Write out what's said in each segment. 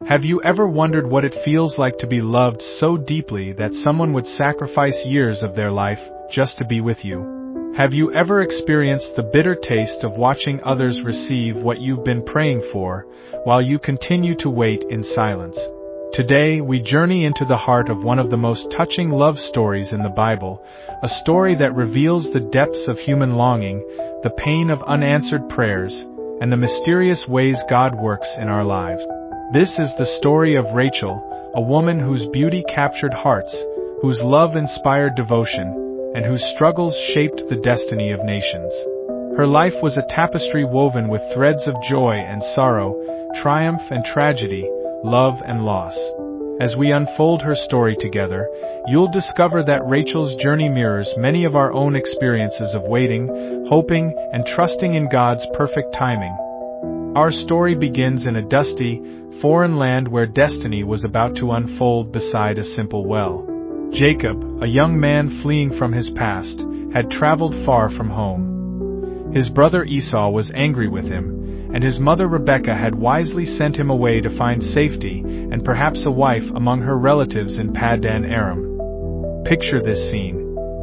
Have you ever wondered what it feels like to be loved so deeply that someone would sacrifice years of their life just to be with you? Have you ever experienced the bitter taste of watching others receive what you've been praying for, while you continue to wait in silence? Today, we journey into the heart of one of the most touching love stories in the Bible, a story that reveals the depths of human longing, the pain of unanswered prayers, and the mysterious ways God works in our lives. This is the story of Rachel, a woman whose beauty captured hearts, whose love inspired devotion, and whose struggles shaped the destiny of nations. Her life was a tapestry woven with threads of joy and sorrow, triumph and tragedy, love and loss. As we unfold her story together, you'll discover that Rachel's journey mirrors many of our own experiences of waiting, hoping, and trusting in God's perfect timing. Our story begins in a dusty, foreign land where destiny was about to unfold beside a simple well. Jacob, a young man fleeing from his past, had traveled far from home. His brother Esau was angry with him, and his mother Rebekah had wisely sent him away to find safety and perhaps a wife among her relatives in Paddan Aram. Picture this scene.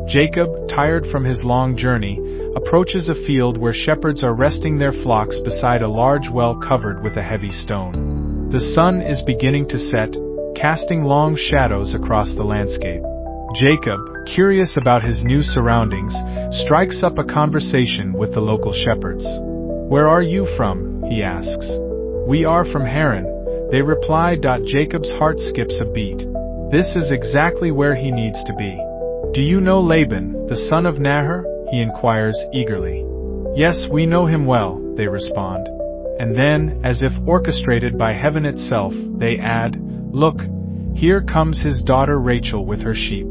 Jacob, tired from his long journey, approaches a field where shepherds are resting their flocks beside a large well covered with a heavy stone. The sun is beginning to set, casting long shadows across the landscape. Jacob, curious about his new surroundings, strikes up a conversation with the local shepherds. "Where are you from?" he asks. "We are from Haran," they reply. Jacob's heart skips a beat. This is exactly where he needs to be. "Do you know Laban, the son of Nahor?" he inquires eagerly. "Yes, we know him well," they respond. And then, as if orchestrated by heaven itself, they add, "Look, here comes his daughter Rachel with her sheep."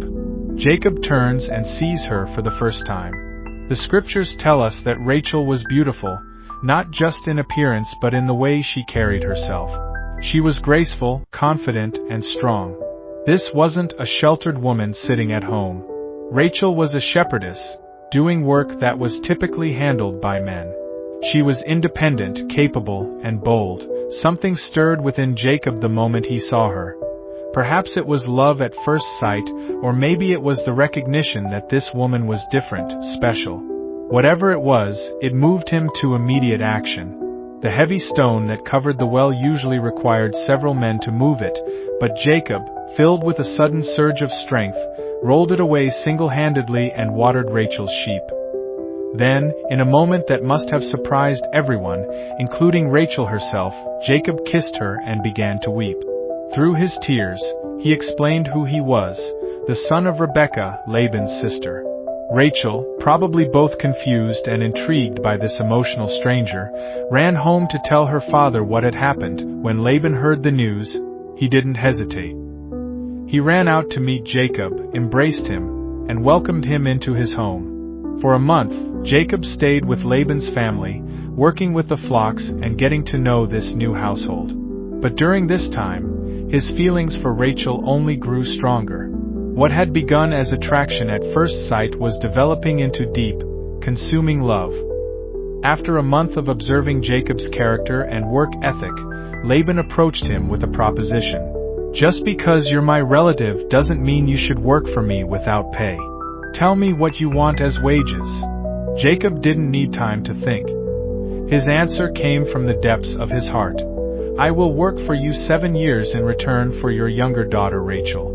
Jacob turns and sees her for the first time. The scriptures tell us that Rachel was beautiful, not just in appearance but in the way she carried herself. She was graceful, confident, and strong. This wasn't a sheltered woman sitting at home. Rachel was a shepherdess, doing work that was typically handled by men. She was independent, capable, and bold. Something stirred within Jacob the moment he saw her. Perhaps it was love at first sight, or maybe it was the recognition that this woman was different, special. Whatever it was, it moved him to immediate action. The heavy stone that covered the well usually required several men to move it, but Jacob, filled with a sudden surge of strength, rolled it away single-handedly and watered Rachel's sheep. Then, in a moment that must have surprised everyone, including Rachel herself, Jacob kissed her and began to weep. Through his tears, he explained who he was, the son of Rebekah, Laban's sister. Rachel, probably both confused and intrigued by this emotional stranger, ran home to tell her father what had happened. When Laban heard the news, he didn't hesitate. He ran out to meet Jacob, embraced him, and welcomed him into his home. For a month, Jacob stayed with Laban's family, working with the flocks and getting to know this new household. But during this time, his feelings for Rachel only grew stronger. What had begun as attraction at first sight was developing into deep, consuming love. After a month of observing Jacob's character and work ethic, Laban approached him with a proposition. "Just because you're my relative doesn't mean you should work for me without pay. Tell me what you want as wages." Jacob didn't need time to think. His answer came from the depths of his heart. "I will work for you 7 years in return for your younger daughter Rachel."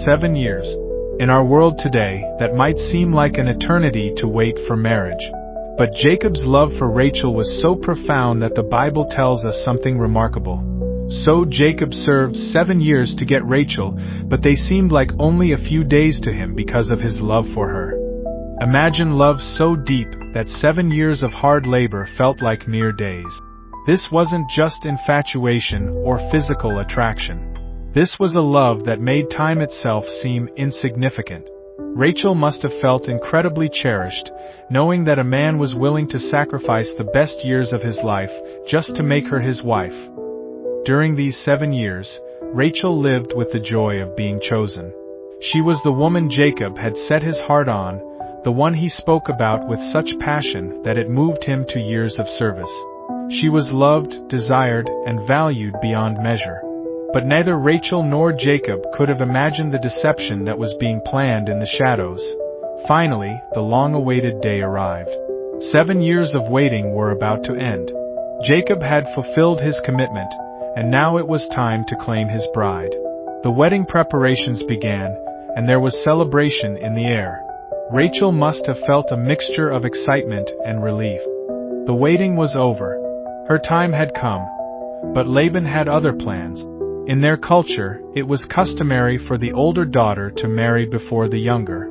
7 years. In our world today, that might seem like an eternity to wait for marriage. But Jacob's love for Rachel was so profound that the Bible tells us something remarkable. So Jacob served 7 years to get Rachel, but they seemed like only a few days to him because of his love for her. Imagine love so deep that 7 years of hard labor felt like mere days. This wasn't just infatuation or physical attraction. This was a love that made time itself seem insignificant. Rachel must have felt incredibly cherished, knowing that a man was willing to sacrifice the best years of his life just to make her his wife. During these 7 years, Rachel lived with the joy of being chosen. She was the woman Jacob had set his heart on, the one he spoke about with such passion that it moved him to years of service. She was loved, desired, and valued beyond measure. But neither Rachel nor Jacob could have imagined the deception that was being planned in the shadows. Finally, the long-awaited day arrived. 7 years of waiting were about to end. Jacob had fulfilled his commitment, and now it was time to claim his bride. The wedding preparations began, and there was celebration in the air. Rachel must have felt a mixture of excitement and relief. The waiting was over. Her time had come. But Laban had other plans. In their culture, it was customary for the older daughter to marry before the younger.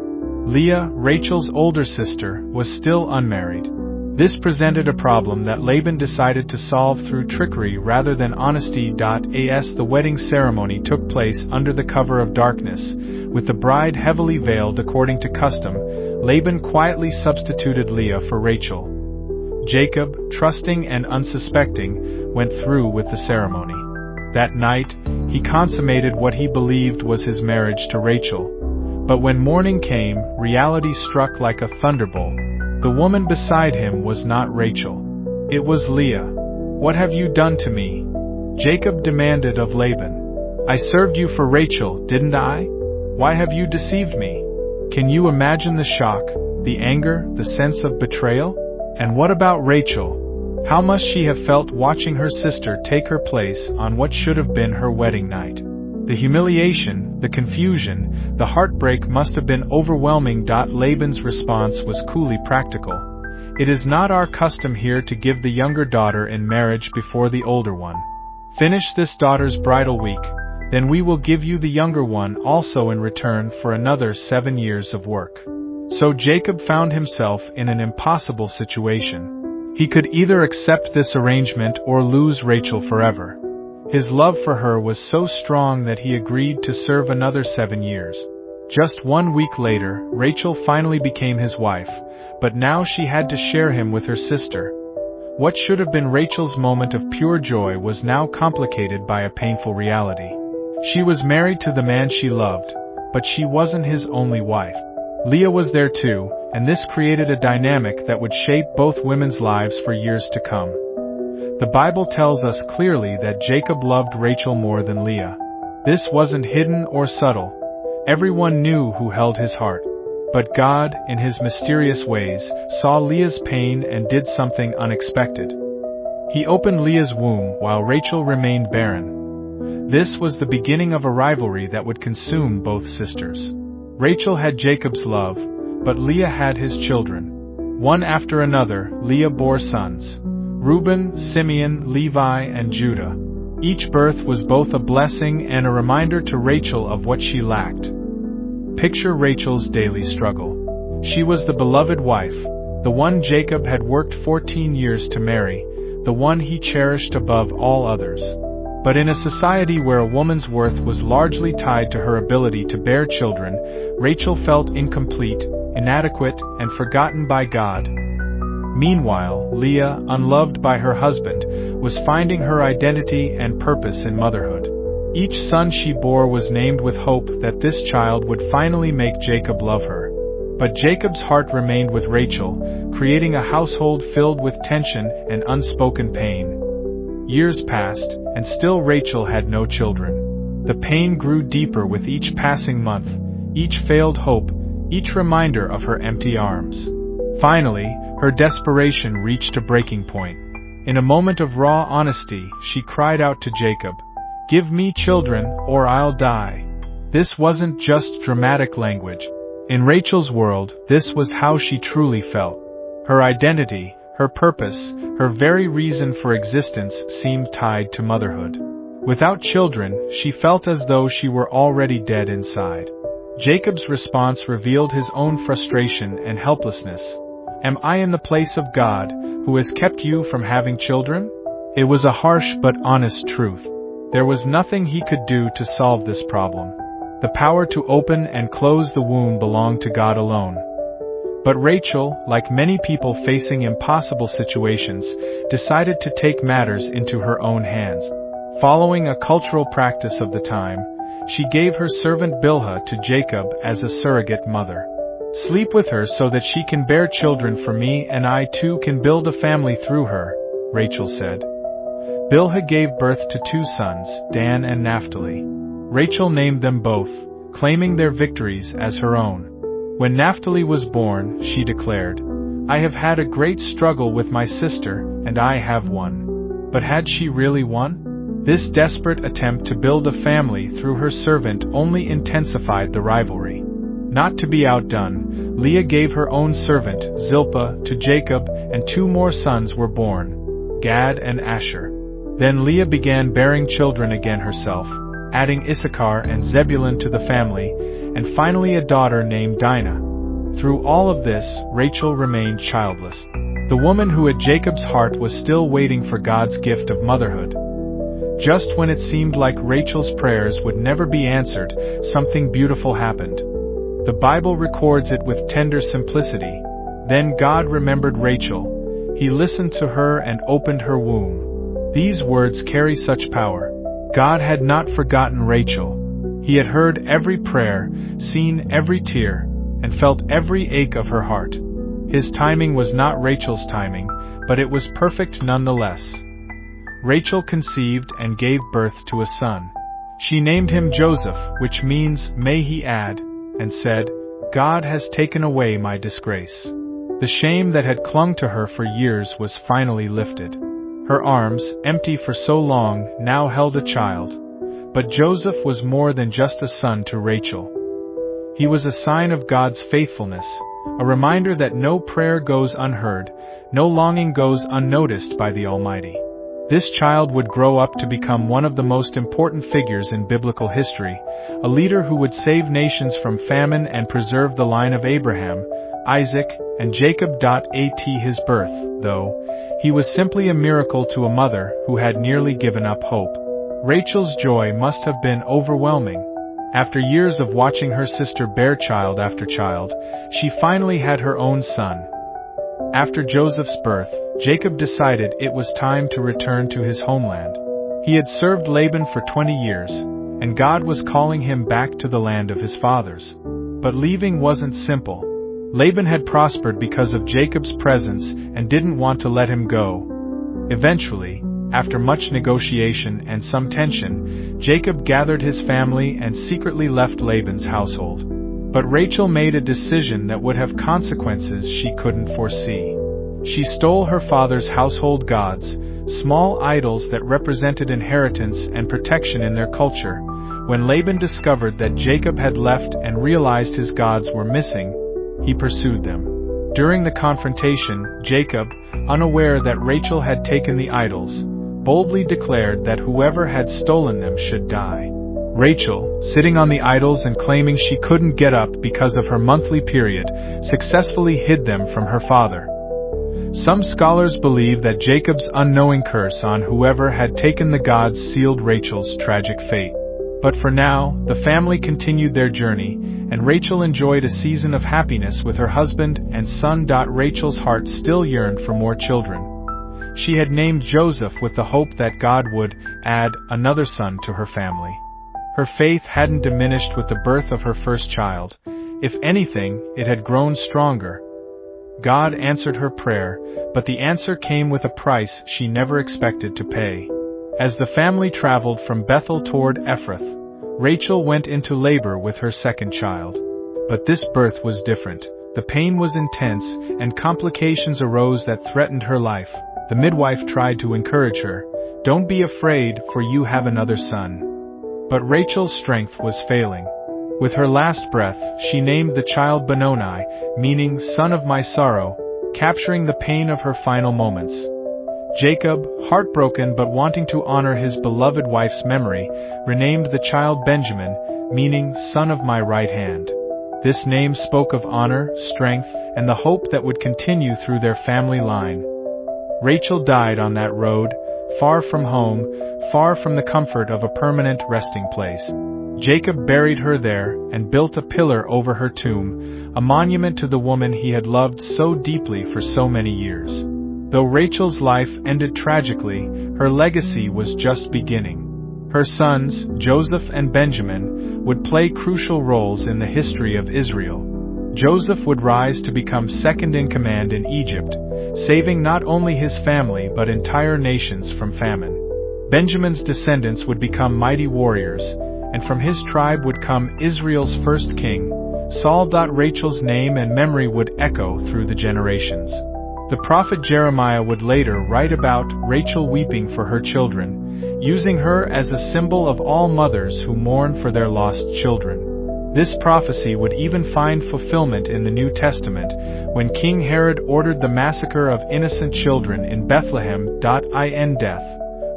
Leah, Rachel's older sister, was still unmarried. This presented a problem that Laban decided to solve through trickery rather than honesty. As the wedding ceremony took place under the cover of darkness, with the bride heavily veiled according to custom, Laban quietly substituted Leah for Rachel. Jacob, trusting and unsuspecting, went through with the ceremony. That night, he consummated what he believed was his marriage to Rachel. But when morning came, reality struck like a thunderbolt. The woman beside him was not Rachel. It was Leah. "What have you done to me?" Jacob demanded of Laban. "I served you for Rachel, didn't I? Why have you deceived me?" Can you imagine the shock, the anger, the sense of betrayal? And what about Rachel? How must she have felt watching her sister take her place on what should have been her wedding night? The humiliation, the confusion, the heartbreak must have been overwhelming. Laban's response was coolly practical. "It is not our custom here to give the younger daughter in marriage before the older one. Finish this daughter's bridal week, then we will give you the younger one also in return for another 7 years of work." So Jacob found himself in an impossible situation. He could either accept this arrangement or lose Rachel forever. His love for her was so strong that he agreed to serve another 7 years. Just 1 week later, Rachel finally became his wife, but now she had to share him with her sister. What should have been Rachel's moment of pure joy was now complicated by a painful reality. She was married to the man she loved, but she wasn't his only wife. Leah was there too, and this created a dynamic that would shape both women's lives for years to come. The Bible tells us clearly that Jacob loved Rachel more than Leah. This wasn't hidden or subtle. Everyone knew who held his heart. But God, in his mysterious ways, saw Leah's pain and did something unexpected. He opened Leah's womb while Rachel remained barren. This was the beginning of a rivalry that would consume both sisters. Rachel had Jacob's love, but Leah had his children. One after another, Leah bore sons: Reuben, Simeon, Levi, and Judah. Each birth was both a blessing and a reminder to Rachel of what she lacked. Picture Rachel's daily struggle. She was the beloved wife, the one Jacob had worked 14 years to marry, the one he cherished above all others. But in a society where a woman's worth was largely tied to her ability to bear children, Rachel felt incomplete, inadequate, and forgotten by God. Meanwhile, Leah, unloved by her husband, was finding her identity and purpose in motherhood. Each son she bore was named with hope that this child would finally make Jacob love her. But Jacob's heart remained with Rachel, creating a household filled with tension and unspoken pain. Years passed, and still Rachel had no children. The pain grew deeper with each passing month, each failed hope, each reminder of her empty arms. Finally, her desperation reached a breaking point. In a moment of raw honesty, she cried out to Jacob, "Give me children, or I'll die." This wasn't just dramatic language. In Rachel's world, this was how she truly felt. Her identity, her purpose, her very reason for existence seemed tied to motherhood. Without children, she felt as though she were already dead inside. Jacob's response revealed his own frustration and helplessness. "Am I in the place of God, who has kept you from having children?" It was a harsh but honest truth. There was nothing he could do to solve this problem. The power to open and close the womb belonged to God alone. But Rachel, like many people facing impossible situations, decided to take matters into her own hands. Following a cultural practice of the time, she gave her servant Bilhah to Jacob as a surrogate mother. "Sleep with her so that she can bear children for me and I too can build a family through her," Rachel said. Bilhah gave birth to 2 sons, Dan and Naphtali. Rachel named them both, claiming their victories as her own. When Naphtali was born, she declared, "I have had a great struggle with my sister, and I have won." But had she really won? This desperate attempt to build a family through her servant only intensified the rivalry. Not to be outdone, Leah gave her own servant, Zilpah, to Jacob, and 2 more sons were born, Gad and Asher. Then Leah began bearing children again herself, adding Issachar and Zebulun to the family, and finally a daughter named Dinah. Through all of this, Rachel remained childless. The woman who had Jacob's heart was still waiting for God's gift of motherhood. Just when it seemed like Rachel's prayers would never be answered, something beautiful happened. The Bible records it with tender simplicity. Then God remembered Rachel. He listened to her and opened her womb. These words carry such power. God had not forgotten Rachel. He had heard every prayer, seen every tear, and felt every ache of her heart. His timing was not Rachel's timing, but it was perfect nonetheless. Rachel conceived and gave birth to a son. She named him Joseph, which means, "May he add," and said, "God has taken away my disgrace." The shame that had clung to her for years was finally lifted. Her arms, empty for so long, now held a child. But Joseph was more than just a son to Rachel. He was a sign of God's faithfulness, a reminder that no prayer goes unheard, no longing goes unnoticed by the Almighty. This child would grow up to become one of the most important figures in biblical history, a leader who would save nations from famine and preserve the line of Abraham, Isaac, and Jacob. His birth, though, he was simply a miracle to a mother who had nearly given up hope. Rachel's joy must have been overwhelming. After years of watching her sister bear child after child, she finally had her own son. After Joseph's birth, Jacob decided it was time to return to his homeland. He had served Laban for 20 years, and God was calling him back to the land of his fathers. But leaving wasn't simple. Laban had prospered because of Jacob's presence and didn't want to let him go. Eventually, after much negotiation and some tension, Jacob gathered his family and secretly left Laban's household. But Rachel made a decision that would have consequences she couldn't foresee. She stole her father's household gods, small idols that represented inheritance and protection in their culture. When Laban discovered that Jacob had left and realized his gods were missing, he pursued them. During the confrontation, Jacob, unaware that Rachel had taken the idols, boldly declared that whoever had stolen them should die. Rachel, sitting on the idols and claiming she couldn't get up because of her monthly period, successfully hid them from her father. Some scholars believe that Jacob's unknowing curse on whoever had taken the gods sealed Rachel's tragic fate. But for now, the family continued their journey, and Rachel enjoyed a season of happiness with her husband and son. Rachel's heart still yearned for more children. She had named Joseph with the hope that God would add another son to her family. Her faith hadn't diminished with the birth of her first child. If anything, it had grown stronger. God answered her prayer, but the answer came with a price she never expected to pay. As the family traveled from Bethel toward Ephrath, Rachel went into labor with her second child. But this birth was different. The pain was intense, and complications arose that threatened her life. The midwife tried to encourage her, "Don't be afraid, for you have another son." But Rachel's strength was failing. With her last breath, she named the child Benoni, meaning "son of my sorrow," capturing the pain of her final moments. Jacob, heartbroken but wanting to honor his beloved wife's memory, renamed the child Benjamin, meaning "son of my right hand." This name spoke of honor, strength, and the hope that would continue through their family line. Rachel died on that road, far from home, far from the comfort of a permanent resting place. Jacob buried her there and built a pillar over her tomb, a monument to the woman he had loved so deeply for so many years. Though Rachel's life ended tragically, her legacy was just beginning. Her sons, Joseph and Benjamin, would play crucial roles in the history of Israel. Joseph would rise to become second in command in Egypt, saving not only his family but entire nations from famine. Benjamin's descendants would become mighty warriors, and from his tribe would come Israel's first king, Saul. Rachel's name and memory would echo through the generations. The prophet Jeremiah would later write about Rachel weeping for her children, using her as a symbol of all mothers who mourn for their lost children. This prophecy would even find fulfillment in the New Testament, when King Herod ordered the massacre of innocent children in Bethlehem. In death,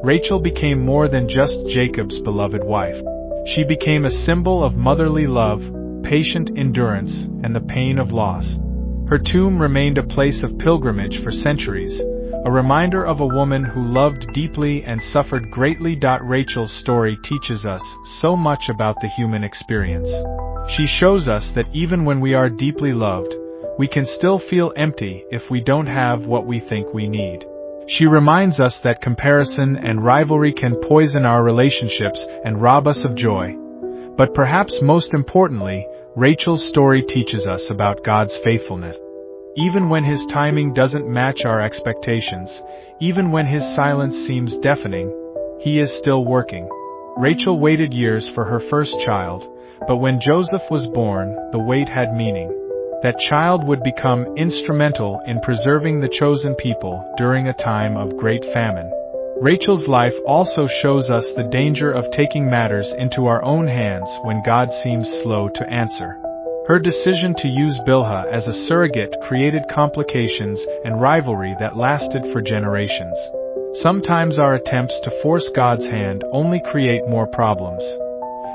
Rachel became more than just Jacob's beloved wife. She became a symbol of motherly love, patient endurance, and the pain of loss. Her tomb remained a place of pilgrimage for centuries, a reminder of a woman who loved deeply and suffered greatly. Rachel's story teaches us so much about the human experience. She shows us that even when we are deeply loved, we can still feel empty if we don't have what we think we need. She reminds us that comparison and rivalry can poison our relationships and rob us of joy. But perhaps most importantly, Rachel's story teaches us about God's faithfulness. Even when His timing doesn't match our expectations, even when His silence seems deafening, He is still working. Rachel waited years for her first child, but when Joseph was born, the wait had meaning. That child would become instrumental in preserving the chosen people during a time of great famine. Rachel's life also shows us the danger of taking matters into our own hands when God seems slow to answer. Her decision to use Bilhah as a surrogate created complications and rivalry that lasted for generations. Sometimes our attempts to force God's hand only create more problems.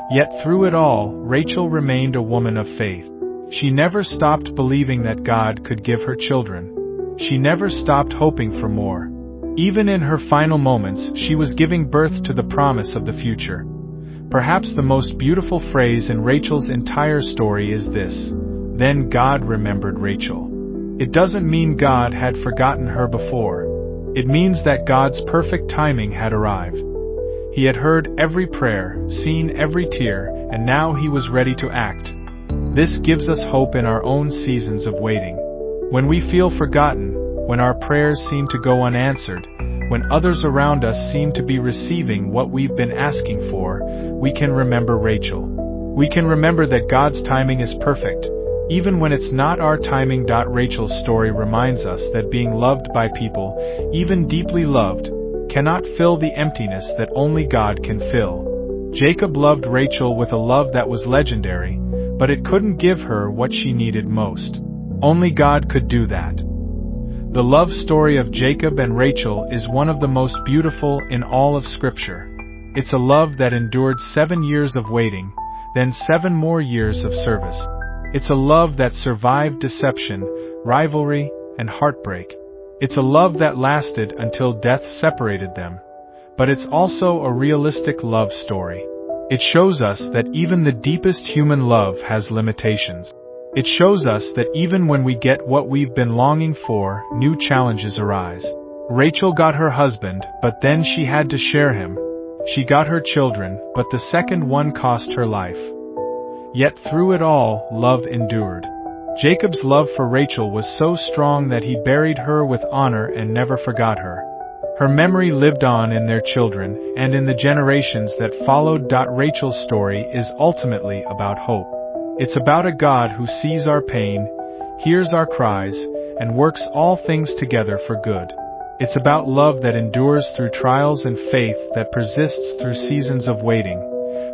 Yet through it all, Rachel remained a woman of faith. She never stopped believing that God could give her children. She never stopped hoping for more. Even in her final moments, she was giving birth to the promise of the future. Perhaps the most beautiful phrase in Rachel's entire story is this: "Then God remembered Rachel." It doesn't mean God had forgotten her before. It means that God's perfect timing had arrived. He had heard every prayer, seen every tear, and now He was ready to act. This gives us hope in our own seasons of waiting. When we feel forgotten, when our prayers seem to go unanswered, when others around us seem to be receiving what we've been asking for, we can remember Rachel. We can remember that God's timing is perfect, even when it's not our timing. Rachel's story reminds us that being loved by people, even deeply loved, cannot fill the emptiness that only God can fill. Jacob loved Rachel with a love that was legendary, but it couldn't give her what she needed most. Only God could do that. The love story of Jacob and Rachel is one of the most beautiful in all of Scripture. It's a love that endured 7 years of waiting, then 7 more years of service. It's a love that survived deception, rivalry, and heartbreak. It's a love that lasted until death separated them. But it's also a realistic love story. It shows us that even the deepest human love has limitations. It shows us that even when we get what we've been longing for, new challenges arise. Rachel got her husband, but then she had to share him. She got her children, but the second one cost her life. Yet through it all, love endured. Jacob's love for Rachel was so strong that he buried her with honor and never forgot her. Her memory lived on in their children and in the generations that followed. Rachel's story is ultimately about hope. It's about a God who sees our pain, hears our cries, and works all things together for good. It's about love that endures through trials and faith that persists through seasons of waiting.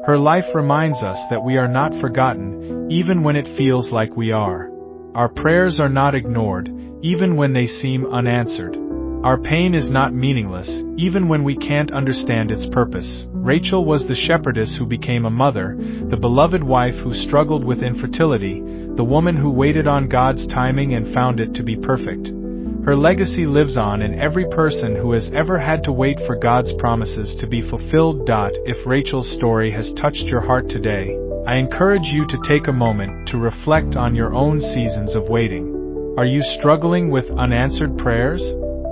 Her life reminds us that we are not forgotten, even when it feels like we are. Our prayers are not ignored, even when they seem unanswered. Our pain is not meaningless, even when we can't understand its purpose. Rachel was the shepherdess who became a mother, the beloved wife who struggled with infertility, the woman who waited on God's timing and found it to be perfect. Her legacy lives on in every person who has ever had to wait for God's promises to be fulfilled. If Rachel's story has touched your heart today, I encourage you to take a moment to reflect on your own seasons of waiting. Are you struggling with unanswered prayers?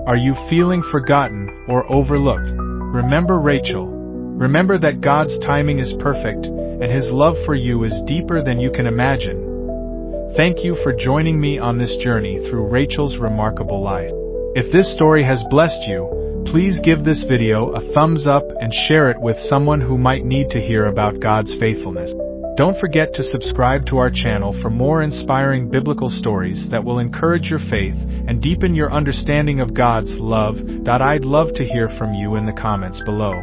Are you feeling forgotten or overlooked? Remember Rachel. Remember that God's timing is perfect, and His love for you is deeper than you can imagine. Thank you for joining me on this journey through Rachel's remarkable life. If this story has blessed you, Please give this video a thumbs up and share it with someone who might need to hear about God's faithfulness. Don't forget to subscribe to our channel for more inspiring biblical stories that will encourage your faith and deepen your understanding of God's love. I'd love to hear from you in the comments below.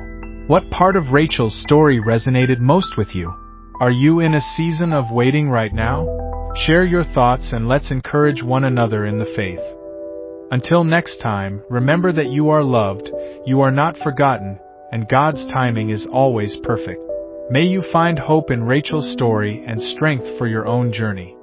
What part of Rachel's story resonated most with you? Are you in a season of waiting right now? Share your thoughts and let's encourage one another in the faith. Until next time, remember that you are loved, you are not forgotten, and God's timing is always perfect. May you find hope in Rachel's story and strength for your own journey.